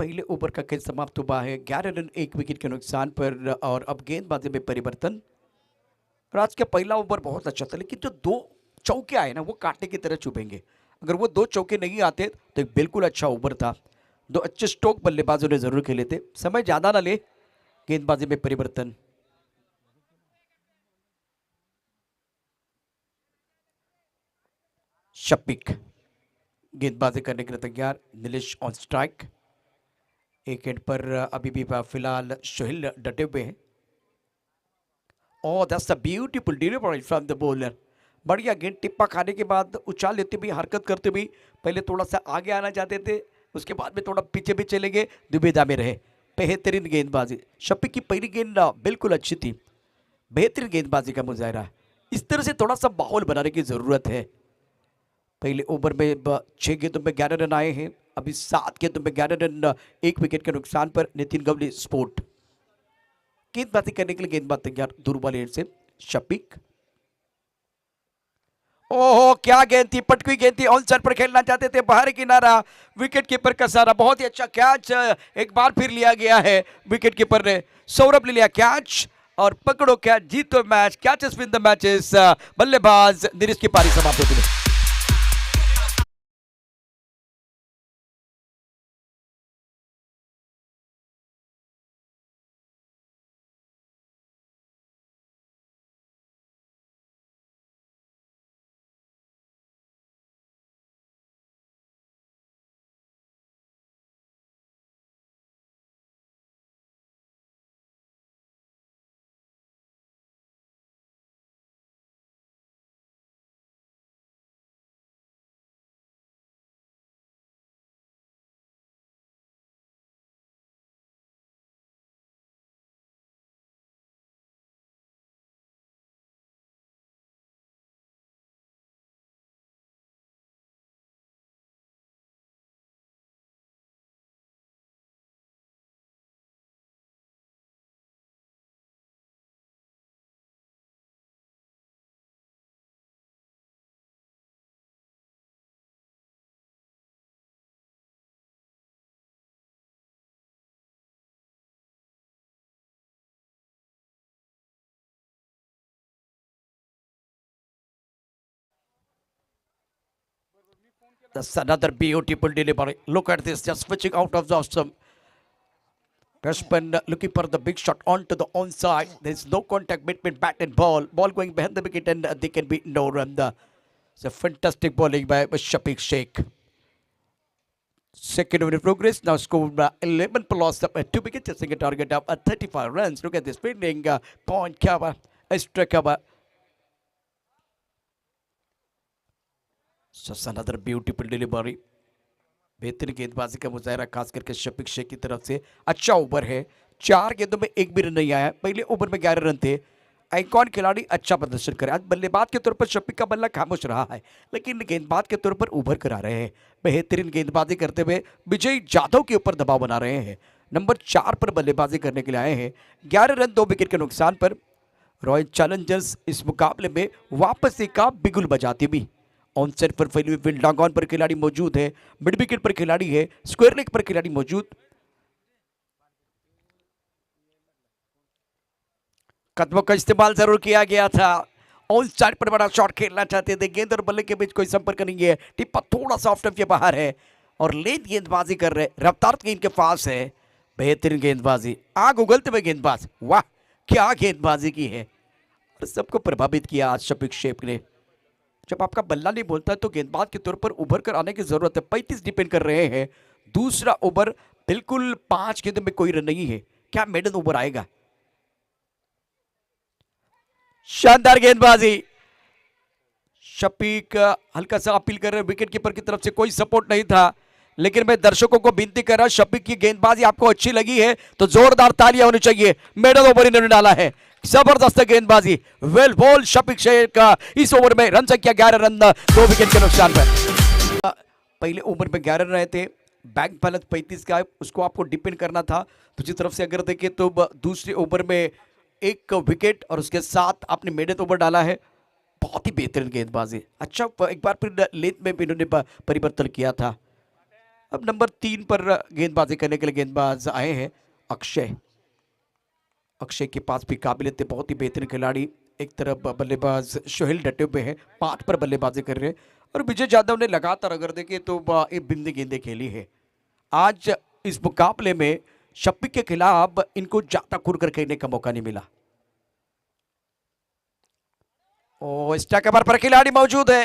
पहले ओवर का खेल समाप्त हुआ है 11 रन 1 विकेट के नुकसान पर। और अब गेंदबाजी में परिवर्तन। और आज का पहला ओवर बहुत अच्छा था, लेकिन जो 2 चौके आए ना वो कांटे की तरह चुभेंगे। अगर वो 2 चौके नहीं आते तो एक बिल्कुल अच्छा ओवर था। 2 अच्छे स्ट्रोक बल्लेबाजों ने जरूर खेले थे। समय ज्यादा ना ले, गेंदबाजी में परिवर्तन। शफीक गेंदबाजी करने के लिए तैयार। Nilesh on strike. एक एंड पर अभी भी फिलहाल सोहेल डटे हुए हैं। Oh that's a beautiful delivery from the bowler. बढ़िया गेंद, टिप्पा खाने के बाद उछाल लेते भी, हरकत करते भी। पहले थोड़ा सा आगे आना चाहते थे, उसके बाद में थोड़ा पीछे भी चले गए, दुविधा में रहे। बेहतरीन गेंदबाजी। शफीक की पहली गेंद बिल्कुल अच्छी थी। बेहतरीन गेंदबाजी का मुजाहरा। इस तरह से थोड़ा सा माहौल बनाने की जरूरत है। पहले ओवर में 6 गेंदों में 11 रन आए हैं। अभी 7 गेंदों में 11 रन 1 विकेट के नुकसान पर। नितिन गवली स्पोर्ट गेंदबाजी करने के लिए गेंदबाज तैयार दूर वाले एंड से। शफीक, ओहो क्या गेंद थी, पटकी गेंद थी। ऑन साइड पर खेलना चाहते थे, बाहर किनारा, विकेट कीपर का सारा। बहुत ही अच्छा कैच एक बार फिर लिया गया है विकेट कीपर ने। सौरभ ने लिया कैच और पकड़ो कैच, जीतो match, catches win the matches. बल्लेबाज नीरज की पारी समाप्त होती है। That's another beautiful delivery. Look at this, just switching out of the some. Rashman looking for the big shot onto the onside. There's no contact between bat and ball. Ball going behind the wicket and they can be no run. It's a fantastic bowling by Shafiq Sheikh. Second over in progress. Now scored 11 plus up at 2 wickets, chasing a target up at 35 runs. Look at this fielding point cover, extra cover. Just another beautiful delivery. बेहतरीन गेंदबाजी का मुजाहरा खास करके शफीक शेख की तरफ से। अच्छा ओवर है, 4 गेंदों में 1 भी रन नहीं आया। पहले ओवर में 11 रन थे। आइकॉन खिलाड़ी अच्छा प्रदर्शन करे। आज बल्लेबाज के तौर पर शफीक का बल्ला खामोश रहा है, लेकिन गेंदबाज के तौर पर उभर कर आ रहे हैं। बेहतरीन गेंदबाजी करते हुए विजय जाधव के ऊपर दबाव बना रहे हैं। नंबर 4 पर बल्लेबाजी करने के लिए आए हैं। 11 रन 2 विकेट के नुकसान पर। रॉयल चैलेंजर्स इस मुकाबले में वापस एक बिगुल बजाती भी। ऑन सेट पर फैली हुई फील्ड, लॉन्ग ऑन पर खिलाड़ी मौजूद है, मिड विकेट पर खिलाड़ी है, स्क्वायर लेग पर खिलाड़ी मौजूद। कदमों का इस्तेमाल जरूर किया गया था। ऑन साइड पर बड़ा शॉट खेलना चाहते थे, गेंद और बल्ले के बीच कोई संपर्क नहीं है। टिप्पा थोड़ा सा ऑफ के बाहर है और लेट गेंदबाजी कर रहे, रफ्तार तो इनके पास है। बेहतरीन गेंदबाजी, आग उगलते हुए गेंदबाज, वाह क्या गेंदबाजी की है और सबको प्रभावित किया आज शफीक शेख ने। जब आपका बल्ला नहीं बोलता है तो गेंदबाज के तौर पर उभर कर आने की जरूरत है। 35 डिपेंड कर रहे हैं। दूसरा ओवर बिल्कुल 5 गेंदों में कोई रन नहीं है। क्या मेडन ओवर आएगा? शानदार गेंदबाजी। शफीक हल्का सा अपील कर रहे हैं, विकेट कीपर की तरफ से कोई सपोर्ट नहीं था, लेकिन मैं दर्शकों को विनती कर रहा, शफीक की गेंदबाजी आपको अच्छी लगी है तो जोरदार तालियां होनी चाहिए। मेडल ओवर इन्होंने डाला है, जबरदस्त गेंदबाजी, वेल बॉल शफीक शेख का। इस ओवर में रन संख्या 11 रन 2 विकेट के नुकसान पर। पहले ओवर में 11 रहे थे, बैंक बैलेंस 35 का है, उसको आपको डिपेंड करना था। दूसरी तरफ से अगर देखें तो दूसरे ओवर में 1 विकेट और उसके साथ आपने मेडल ओवर डाला है। बहुत ही बेहतरीन गेंदबाजी। अच्छा एक बार फिर लेंथ में भी इन्होंने परिवर्तन किया था। अब नंबर 3 पर गेंदबाजी करने के लिए गेंदबाज आए हैं अक्षय। अक्षय के पास भी काबिलियत है, बहुत ही बेहतरीन खिलाड़ी। एक तरफ बल्लेबाज सोहेल डटे हुए हैं, 5 पर बल्लेबाजी कर रहे हैं। और विजय यादव ने लगातार अगर देखें तो एक बिंदी गेंदें खेली है। आज इस मुकाबले में शप्पी के खिलाफ इनको ज्यादा खुलकर खेलने का मौका नहीं मिला। और स्ट्राइक कवर पर खिलाड़ी मौजूद है,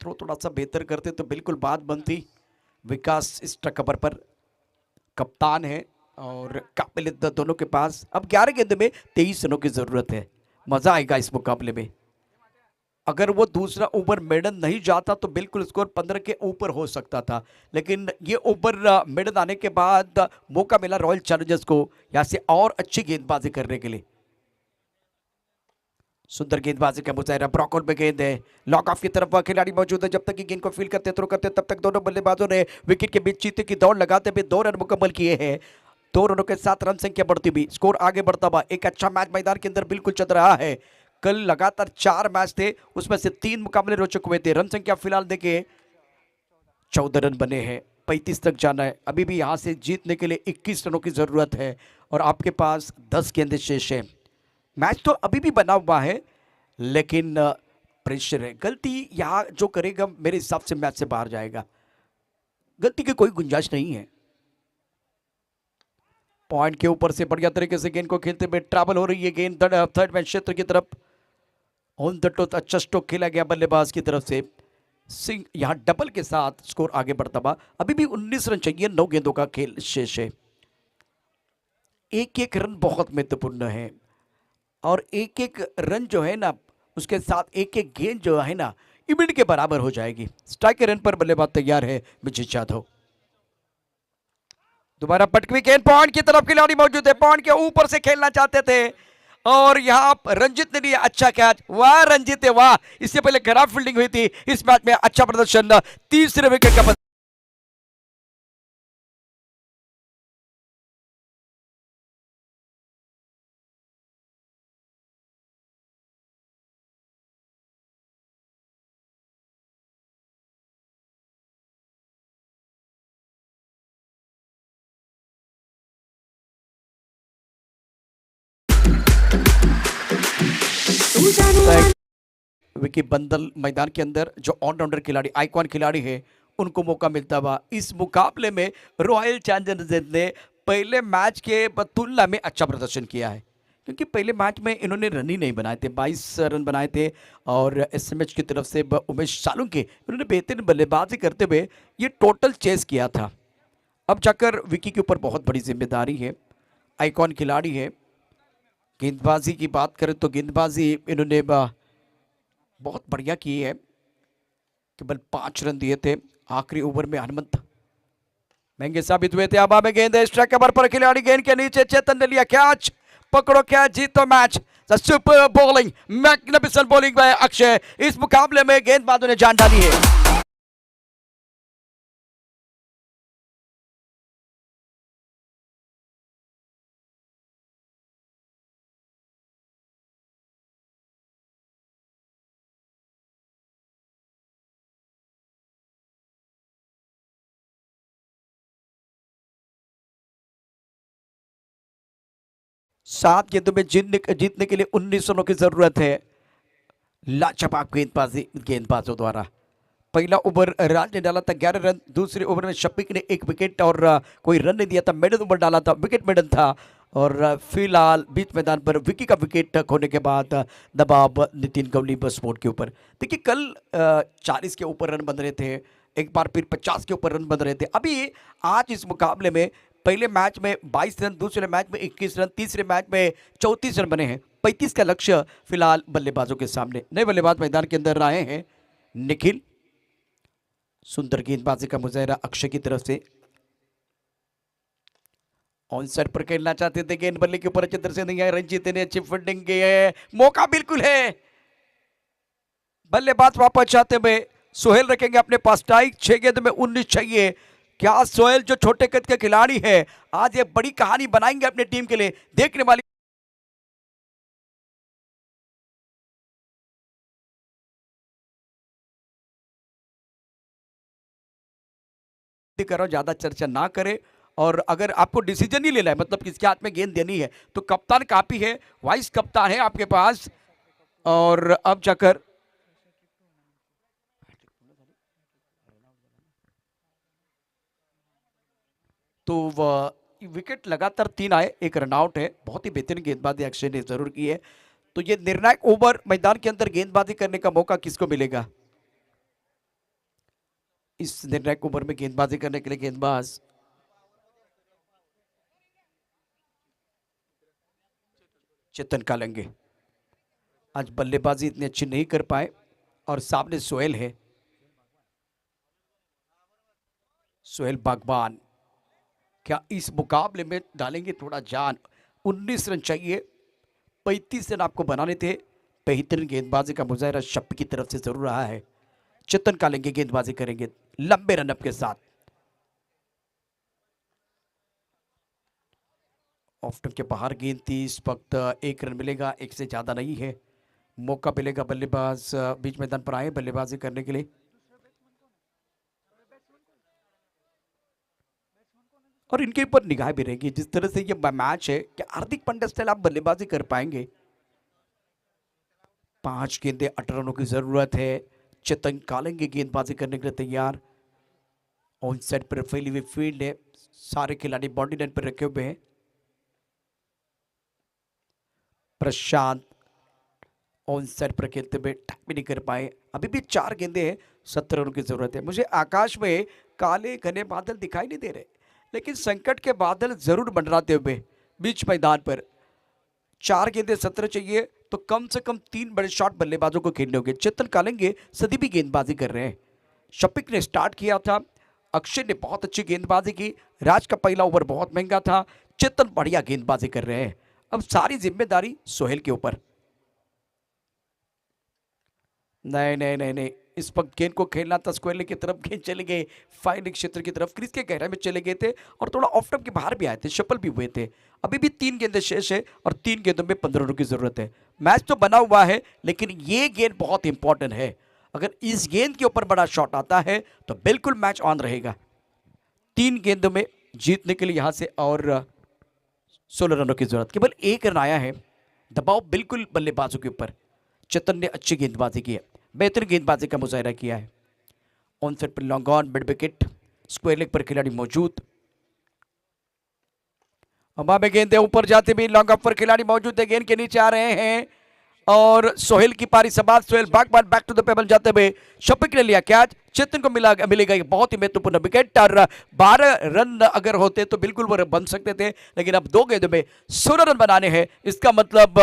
थ्रो थोड़ा सा बेहतर करते तो बिल्कुल बात बनती। विकास स्ट्राइक कवर पर कप्तान है और काबिलियत दोनों के पास। अब 11 गेंद में 23 रनों की जरूरत है। मजा आएगा इस मुकाबले में। अगर वो दूसरा ओवर मेडन नहीं जाता तो बिल्कुल स्कोर 15 के ऊपर हो सकता था, लेकिन ये ओवर मेडन आने के बाद मौका मिला रॉयल चैलेंजर्स को यहां से और अच्छी गेंदबाजी करने के लिए। सुंदर गेंदबाजी का मुजाहरा, ब्रॉकआउट में गेंद है, लॉक ऑफ की तरफ खिलाड़ी मौजूद है। जब तक कि गेंद को फील करते थ्रो करते तब तक दोनों बल्लेबाजों ने विकेट के बीच चीते की दौड़ लगाते हुए 2 रन मुकम्मल किए हैं। 2 रनों के साथ रन संख्या बढ़ती हुई, स्कोर आगे बढ़ता हुआ। एक अच्छा मैच मैदान के अंदर बिल्कुल चल रहा है। कल लगातार 4 मैच थे, उसमें से 3 मुकाबले रोचक हुए थे। रन संख्या फिलहाल देखिए 14 रन बने हैं, 35 तक जाना है। अभी भी यहां से जीतने के लिए 21 रनों की जरूरत है और आपके पास 10 गेंदें शेष है। मैच तो अभी भी बना हुआ है, लेकिन प्रेशर है। गलती यहाँ जो करेगा मेरे हिसाब से मैच से बाहर जाएगा। गलती की कोई गुंजाइश नहीं है। पॉइंट के ऊपर से बढ़िया तरीके से गेंद को खेलते हुए ट्रैवल हो रही है गेंद थर्ड मैन क्षेत्र की तरफ। ऑन द टोट अच्छा स्ट्रोक खेला गया बल्लेबाज की तरफ से। सिंह यहाँ डबल के साथ स्कोर आगे बढ़ता हुआ। अभी भी 19 रन चाहिए, 9 गेंदों का खेल शेष है। एक एक रन बहुत महत्वपूर्ण है और एक एक रन जो है ना, उसके साथ एक एक गेंद जो है ना, इवेंट के बराबर हो जाएगी। स्ट्राइक के रन पर बल्लेबाज तैयार है विजय यादव। दोबारा पटकवी गेंद पॉइंट की तरफ खिलाड़ी मौजूद है, पॉइंट के ऊपर से खेलना चाहते थे और यहां रंजित ने लिया अच्छा कैच। वाह रंजित है वाह, इससे पहले खराब फील्डिंग हुई थी, इस मैच में अच्छा प्रदर्शन। तीसरे विकेट का तू जाने विकी बंदल मैदान के अंदर जो ऑलराउंडर खिलाड़ी, आइकॉन खिलाड़ी है, उनको मौका मिलता हुआ। इस मुकाबले में रॉयल चैलेंजर्स ने पहले मैच के तुलना में अच्छा प्रदर्शन किया है, क्योंकि पहले मैच में इन्होंने रन ही नहीं बनाए थे, 22 रन बनाए थे। और एसएमएच की तरफ से उमेश सालुंके इन्होंने बेहतरीन बल्लेबाजी करते हुए ये टोटल चेस किया था। अब जाकर विकी के ऊपर बहुत बड़ी जिम्मेदारी है, आइकॉन खिलाड़ी है। गेंदबाजी की बात करें तो गेंदबाजी इन्होंने बहुत बढ़िया की है, केवल 5 रन दिए थे। आखिरी ओवर में हनुमंत महंगे साबित हुए थे। अब में गेंद है, स्ट्राइक कवर पर खिलाड़ी, गेंद के नीचे चेतन ने लिया कैच। पकड़ो कैच, जीतो match. Super bowling, magnificent bowling bye Akshay. इस मुकाबले में गेंदबाजों ने जान डाली है। सात गेंदों में जीतने के लिए 19 रनों की जरूरत है। लाजवाब गेंदबाजी गेंदबाजों द्वारा। पहला ओवर राज ने डाला था 11 रन, दूसरे ओवर में शफीक ने 1 विकेट और कोई रन नहीं दिया था। मेडन ओवर डाला था, विकेट मेडन था। और फिलहाल बीच मैदान पर विकी का विकेट खोने के बाद दबाव नितिन गवली बस मोड के ऊपर। देखिए कल 40 के ऊपर रन बन रहे थे, एक बार फिर 50 के ऊपर रन बन रहे थे। अभी आज इस मुकाबले में पहले मैच में 22 रन, दूसरे मैच में 21 रन, तीसरे मैच में 34 रन बने हैं। 35 का लक्ष्य फिलहाल बल्लेबाजों के सामने। नए बल्लेबाज मैदान के अंदर आए हैं निखिल। सुंदर गेंदबाजी का मुजाहरा अक्षय की तरफ से। ऑन साइड पर खेलना चाहते थे, गेंद बल्ले के ऊपर अच्छी तरह से नहीं आए। रंजीत ने अच्छी फील्डिंग की है, मौका बिल्कुल है। बल्लेबाज वापस चाहते हुए सोहेल रखेंगे अपने पास टाइक। 6 गेंद में 19 चाहिए। क्या सोहेल जो छोटे कद के खिलाड़ी है आज ये बड़ी कहानी बनाएंगे अपनी टीम के लिए? देखने वाली कर रहा हूँ, ज़्यादा चर्चा ना करें। और अगर आपको डिसीजन ही लेना है, मतलब किसके हाथ में गेंद देनी है, तो कप्तान काफी है, वाइस कप्तान है आपके पास। और अब जाकर तो विकेट लगातार 3 आए, एक रनआउट है। बहुत ही बेहतरीन गेंदबाजी अक्षय ने जरूर की है। तो ये निर्णायक ओवर मैदान के अंदर गेंदबाजी करने का मौका किसको मिलेगा? इस निर्णायक ओवर में गेंदबाजी करने के लिए गेंदबाज चेतन कालेंगे। आज बल्लेबाजी इतनी अच्छी नहीं कर पाए और सामने सोहेल है, सोहेल बागबान। क्या इस मुकाबले में डालेंगे थोड़ा जान? 19 रन चाहिए, 35 रन आपको बनाने थे। बेहतरीन गेंदबाजी का मुजाहरा शप्पी की तरफ से जरूर रहा है। चेतन कालेंगे गेंदबाजी करेंगे लंबे रनअप के साथ। ऑफ स्टंप के बाहर गेंद थी, इस वक्त 1 रन मिलेगा, 1 से ज्यादा नहीं है। मौका मिलेगा बल्लेबाज बीच मैदान पर आए बल्लेबाजी करने के लिए। और इनके ऊपर निगाह भी रहेगी, जिस तरह से ये मैच है, क्या हार्दिक पांड्या स्टाइल आप बल्लेबाजी कर पाएंगे? 5 गेंदें 8 रनों की जरूरत है। चेतन कालेंगे गेंदबाजी करने के लिए तैयार। ऑन साइड पर फैली हुई फील्ड है, सारे खिलाड़ी बाउंड्री लाइन पर रखे हुए हैं। प्रशांत ऑन साइड पर खेलते हुए टैप भी नहीं कर पाए। अभी भी 4 गेंदें हैं, 17 रनों की जरूरत है। मुझे आकाश में काले घने बादल दिखाई नहीं दे रहे, लेकिन संकट के बादल जरूर मंडराते हुए बीच मैदान पर। 4 गेंदें 17 चाहिए, तो कम से कम 3 बड़े शॉट बल्लेबाजों को खेलने होंगे। चेतन कालेंगे सदी भी गेंदबाजी कर रहे हैं। शफीक ने स्टार्ट किया था, अक्षय ने बहुत अच्छी गेंदबाजी की। राज का पहला ओवर बहुत महंगा था, चेतन बढ़िया गेंदबाजी कर रहे हैं। अब सारी जिम्मेदारी सोहेल के ऊपर। नहीं नहीं नहीं नहीं, इस वक्त गेंद को खेलना था स्क्वायर लेग की तरफ, गेंद चले गए फाइनल क्षेत्र की तरफ, क्रीज के गहराई में चले गए थे और थोड़ा ऑफ स्टंप के बाहर भी आए थे, शफल भी हुए थे। अभी भी 3 गेंदें शेष है और 3 गेंदों में 15 रनों की जरूरत है। मैच तो बना हुआ है, लेकिन ये गेंद बहुत इंपॉर्टेंट है। अगर इस गेंद के ऊपर बड़ा शॉट आता है तो बिल्कुल मैच ऑन रहेगा। 3 गेंदों में जीतने के लिए यहां से और 16 रनों की जरूरत, केवल 1 रन आया है। दबाव बिल्कुल बल्लेबाजों के ऊपर। चेतन ने अच्छी गेंदबाजी की है, बेहतरीन गेंदबाजी का मुजाहरा किया है। ऑन साइड पर long on, mid wicket, square leg पर खिलाड़ी मौजूद। हवा में गेंद ऊपर जाते भी, लॉन्ग ऑफ पर खिलाड़ी मौजूद है, गेंद के नीचे आ रहे हैं और सोहेल की पारी समाप्त। सोहेल बागबान बैक टू द पेबल जाते हुए, शफीक ने लिया कैच, चेतन को मिलेगा एक बहुत ही महत्वपूर्ण विकेट। और 12 रन अगर होते तो बिल्कुल वो बन सकते थे, लेकिन अब 2 गेंदों में 16 रन बनाने हैं। इसका मतलब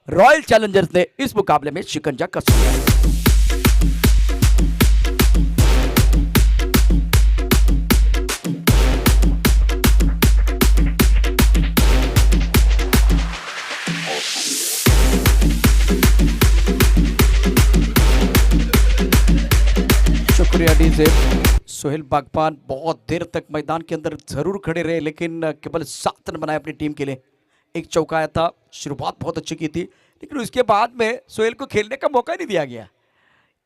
रॉयल चैलेंजर्स ने इस मुकाबले में शिकंजा कस लिया है। शुक्रिया डीजे। सोहेल बागबान बहुत देर तक मैदान के अंदर जरूर खड़े रहे, लेकिन केवल 7 रन बनाए अपनी टीम के लिए। एक चौका आया था, शुरुआत बहुत अच्छी की थी, लेकिन उसके बाद में सोहेल को खेलने का मौका नहीं दिया गया।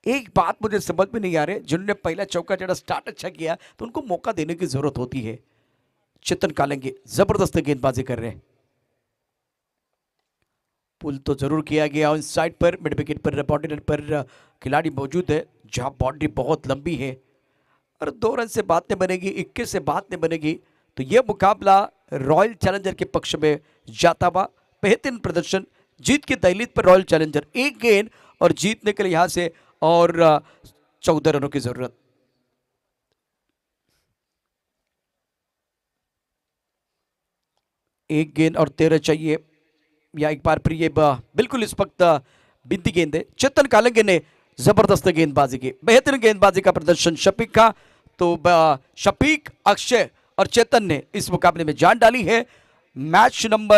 एक बात मुझे समझ में नहीं आ रही, जिन्होंने पहला चौका जरा स्टार्ट अच्छा किया तो उनको मौका देने की जरूरत होती है। चेतन कालेंगे जबरदस्त गेंदबाजी कर रहे हैं। पुल तो जरूर किया गया ऑन साइड पर, मिड विकेट पर बाउंड्री लाइन पर खिलाड़ी मौजूद है, जहां बाउंड्री बहुत लंबी है और 2 रन से बात नहीं बनेगी, 21 से बात नहीं बनेगी। तो यह मुकाबला रॉयल चैलेंजर के पक्ष में जाता हुआ। बेहतरीन प्रदर्शन, जीत की दहलीज पर रॉयल चैलेंजर। 1 गेंद और जीतने के लिए यहां से और 14 रनों की जरूरत। एक गेंद और 13 चाहिए, या एक बार फिर ये बिल्कुल इस वक्त बिंदी गेंद है। चेतन कालेंगे ने जबरदस्त गेंदबाजी की, बेहतरीन गेंदबाजी का प्रदर्शन शफीक का। तो शफीक, अक्षय और चेतन ने इस मुकाबले में जान डाली है। Match number